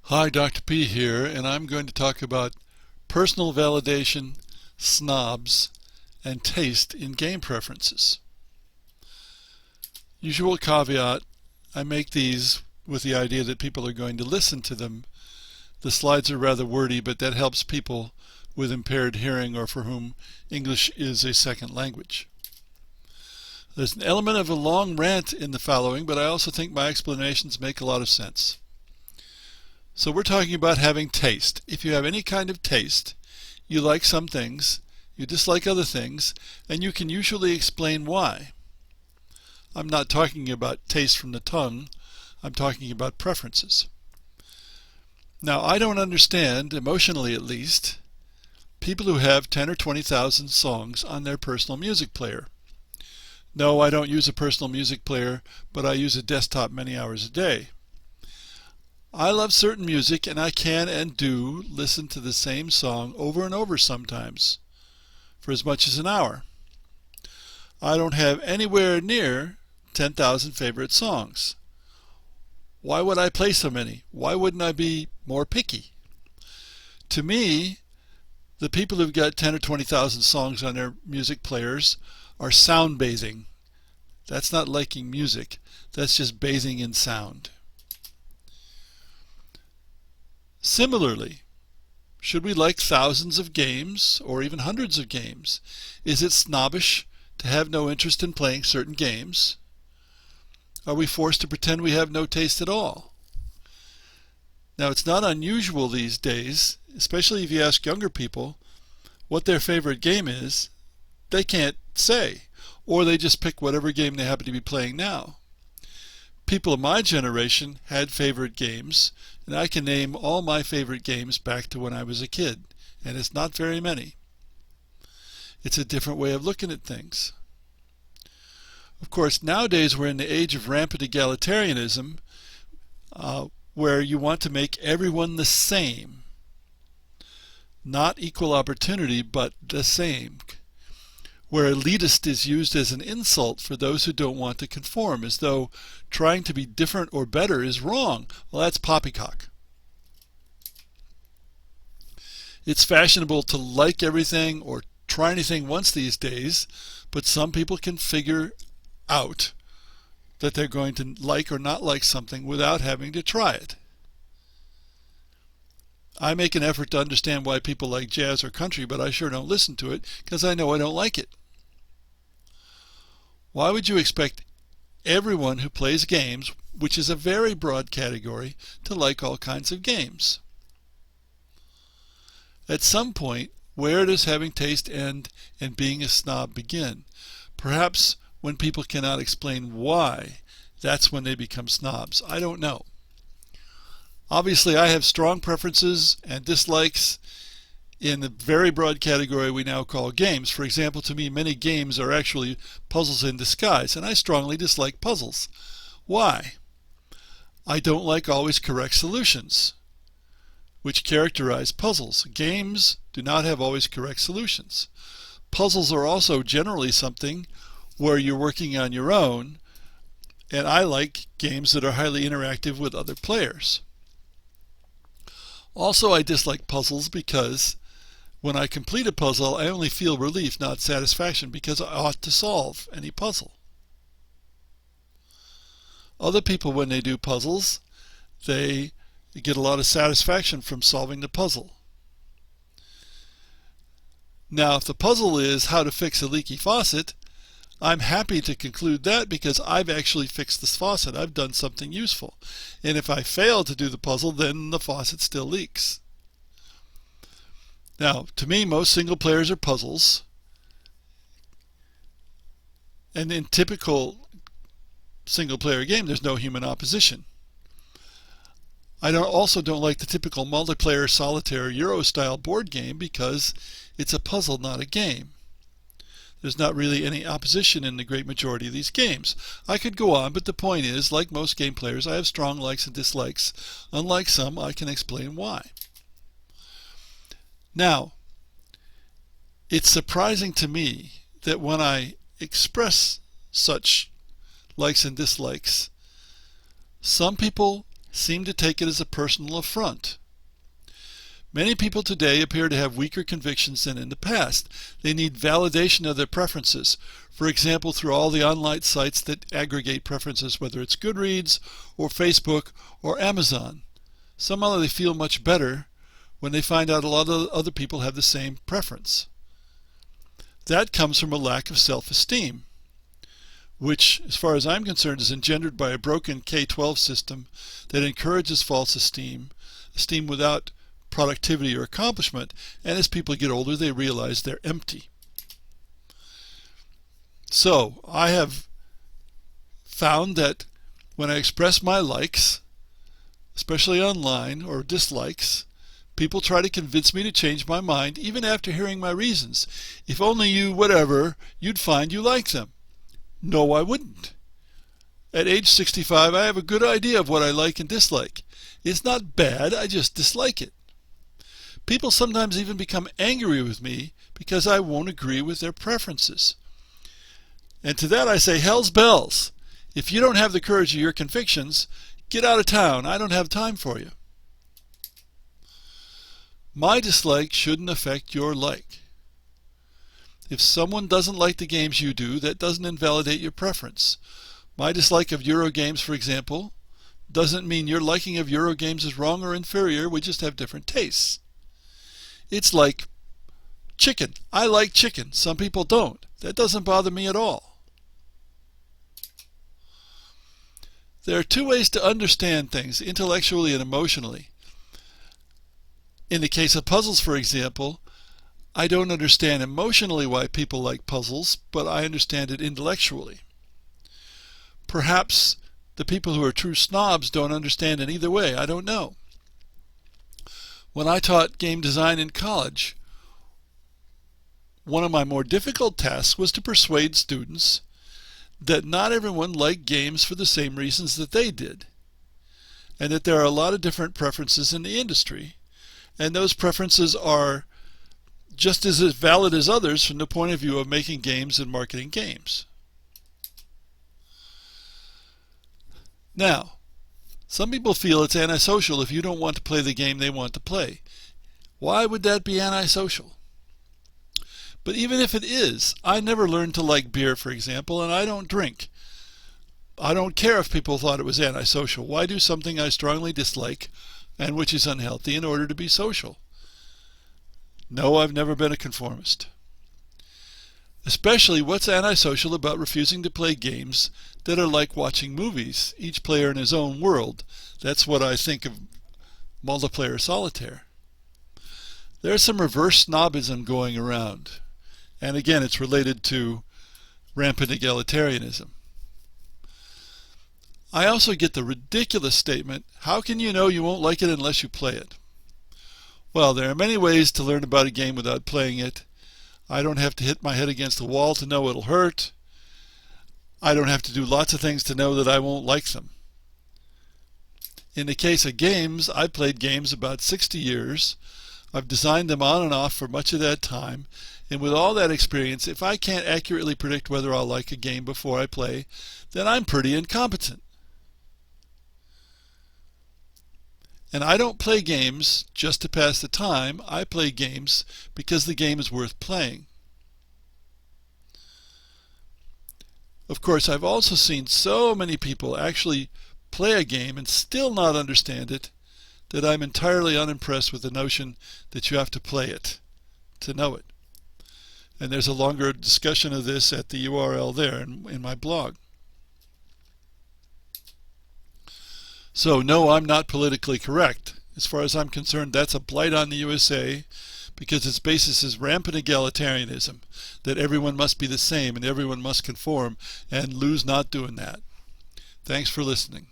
Hi, Dr. P here, and I'm going to talk about personal validation, snobs, and taste in game preferences. Usual caveat, I make these with the idea that people are going to listen to them. The slides are rather wordy, but that helps people with impaired hearing or for whom English is a second language. There's an element of a long rant in the following, but I also think my explanations make a lot of sense. So we're talking about having taste. If you have any kind of taste, you like some things, you dislike other things, and you can usually explain why. I'm not talking about taste from the tongue, I'm talking about preferences. Now, I don't understand, emotionally at least, people who have 10 or 20,000 songs on their personal music player. No, I don't use a personal music player, but I use a desktop many hours a day. I love certain music, and I can and do listen to the same song over and over sometimes, for as much as an hour. I don't have anywhere near 10,000 favorite songs. Why would I play so many? Why wouldn't I be more picky? To me, the people who've got 10 or 20,000 songs on their music players are sound bathing. That's not liking music, that's just bathing in sound. Similarly, should we like thousands of games or even hundreds of games? Is it snobbish to have no interest in playing certain games? Are we forced to pretend we have no taste at all? Now, it's not unusual these days, especially if you ask younger people what their favorite game is, they can't say, or they just pick whatever game they happen to be playing now. People of my generation had favorite games, and I can name all my favorite games back to when I was a kid, and it's not very many. It's a different way of looking at things. Of course, nowadays we're in the age of rampant egalitarianism, where you want to make everyone the same. Not equal opportunity, but the same. Where elitist is used as an insult for those who don't want to conform, as though trying to be different or better is wrong. Well, that's poppycock. It's fashionable to like everything or try anything once these days, but some people can figure out that they're going to like or not like something without having to try it. I make an effort to understand why people like jazz or country, but I sure don't listen to it because I know I don't like it. Why would you expect everyone who plays games, which is a very broad category, to like all kinds of games? At some point, where does having taste end and being a snob begin? Perhaps when people cannot explain why, that's when they become snobs. I don't know. Obviously, I have strong preferences and dislikes in the very broad category we now call games. For example, to me, many games are actually puzzles in disguise, and I strongly dislike puzzles. Why? I don't like always correct solutions, which characterize puzzles. Games do not have always correct solutions. Puzzles are also generally something where you're working on your own, and I like games that are highly interactive with other players. Also, I dislike puzzles because when I complete a puzzle, I only feel relief, not satisfaction, because I ought to solve any puzzle. Other people, when they do puzzles, they get a lot of satisfaction from solving the puzzle. Now, if the puzzle is how to fix a leaky faucet, I'm happy to conclude that because I've actually fixed this faucet. I've done something useful. And if I fail to do the puzzle, then the faucet still leaks. Now, to me, most single players are puzzles. And in typical single player game, there's no human opposition. I also don't like the typical multiplayer solitaire Euro style board game because it's a puzzle, not a game. There's not really any opposition in the great majority of these games. I could go on, but the point is, like most game players, I have strong likes and dislikes. Unlike some, I can explain why. Now, it's surprising to me that when I express such likes and dislikes, some people seem to take it as a personal affront. Many people today appear to have weaker convictions than in the past. They need validation of their preferences, for example, through all the online sites that aggregate preferences, whether it's Goodreads or Facebook or Amazon. Somehow they feel much better when they find out a lot of other people have the same preference. That comes from a lack of self-esteem, which, as far as I'm concerned, is engendered by a broken K-12 system that encourages false esteem without productivity or accomplishment, and as people get older they realize they're empty. So I have found that when I express my likes, especially online, or dislikes, people try to convince me to change my mind even after hearing my reasons. If only you whatever, you'd find you like them. No, I wouldn't. At age 65 I have a good idea of what I like and dislike. It's not bad, I just dislike it. People sometimes even become angry with me because I won't agree with their preferences. And to that I say, hell's bells. If you don't have the courage of your convictions, get out of town. I don't have time for you. My dislike shouldn't affect your like. If someone doesn't like the games you do, that doesn't invalidate your preference. My dislike of Euro games, for example, doesn't mean your liking of Euro games is wrong or inferior. We just have different tastes. It's like chicken. I like chicken. Some people don't. That doesn't bother me at all. There are two ways to understand things, intellectually and emotionally. In the case of puzzles, for example, I don't understand emotionally why people like puzzles, but I understand it intellectually. Perhaps the people who are true snobs don't understand it either way. I don't know. When I taught game design in college, one of my more difficult tasks was to persuade students that not everyone liked games for the same reasons that they did, and that there are a lot of different preferences in the industry, and those preferences are just as valid as others from the point of view of making games and marketing games. Now, some people feel it's antisocial if you don't want to play the game they want to play. Why would that be antisocial? But even if it is, I never learned to like beer, for example, and I don't drink. I don't care if people thought it was antisocial. Why do something I strongly dislike and which is unhealthy in order to be social? No, I've never been a conformist. Especially, what's antisocial about refusing to play games that are like watching movies, each player in his own world? That's what I think of multiplayer solitaire. There's some reverse snobism going around. And again, it's related to rampant egalitarianism. I also get the ridiculous statement, how can you know you won't like it unless you play it? Well, there are many ways to learn about a game without playing it. I don't have to hit my head against the wall to know it'll hurt. I don't have to do lots of things to know that I won't like them. In the case of games, I've played games about 60 years. I've designed them on and off for much of that time, and with all that experience, if I can't accurately predict whether I'll like a game before I play, then I'm pretty incompetent. And I don't play games just to pass the time. I play games because the game is worth playing. Of course, I've also seen so many people actually play a game and still not understand it that I'm entirely unimpressed with the notion that you have to play it to know it. And there's a longer discussion of this at the URL there in my blog. So no, I'm not politically correct. As far as I'm concerned, that's a blight on the USA because its basis is rampant egalitarianism, that everyone must be the same and everyone must conform, and lose not doing that. Thanks for listening.